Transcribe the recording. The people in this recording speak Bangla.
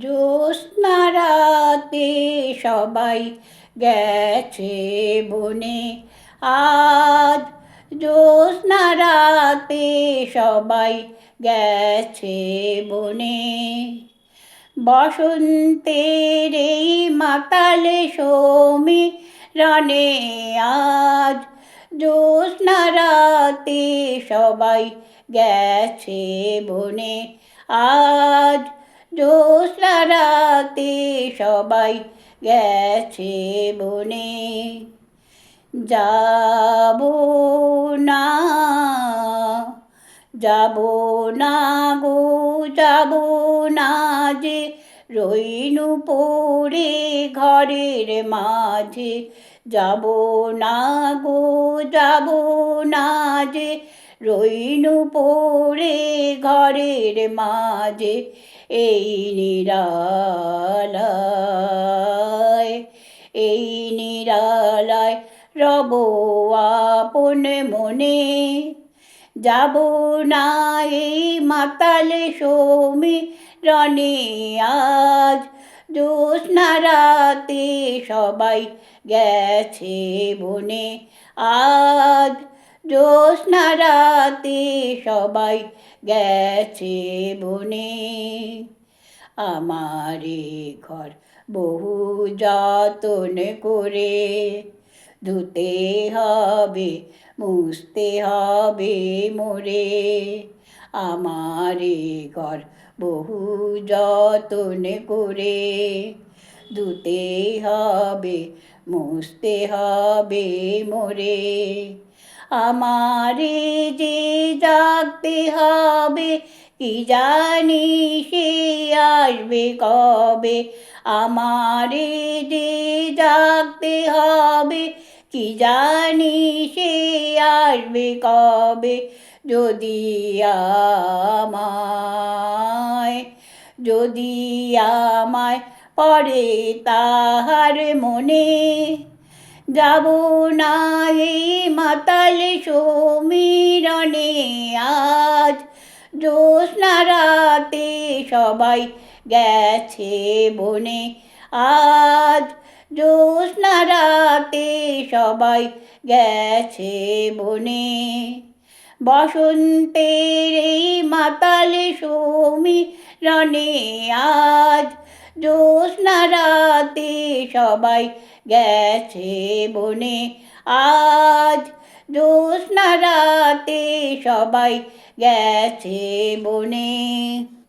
জ্যোৎস্না রাতে সবাই গেছে বনে, আজ জ্যোৎস্না রাতে সবাই গেছে বনে। বসন্তের এই মাতালে সমীরণে আজ জ্যোৎস্না রাতে সবাই গেছে বনে, আজ জ্যোৎস্না রাতে সবাই গেছে বনে। যাবো না যাবো না গো যাবো না যে, রইনু পড়ে ঘরের মাঝে। যাবো না গো যাবো না যে, রইনু পড়ে ঘরের মাঝে। এই নিরালায় এই নিরালায় রব আপন মনে। যাবো না এই মাতালে সমীরণে, আজ জ্যোৎস্না রাতে সবাই গেছে বনে, আজ জ্যোৎস্না রাতে সবাই গেছে বনে। আমারে ঘর বহু যতন করে ধুতে হবে মুছতে হবে মোরে। আমারে ঘর বহু যতন করে ধুতে হবে মুছতে হবে মোরে। আমারে যে জাগতে হবে কি জানি সে আসবে কবে। আমারে যে জাগতে হবে কি জানি সে আসবে কবে। যদি আমায় পড়ে তাহার মনে। যাবো না এই মাতালে সমীরণে, আজ জ্যোৎস্না রাতে সবাই গেছে বনে, আজ জ্যোৎস্না রাতে সবাই গেছে বনে। বসন্তের এই মাতালে সমীরণে আজ জ্যোৎস্না রাতে সবাই গেছে বনে, আজ জ্যোৎস্না রাতে সবাই গেছে বনে।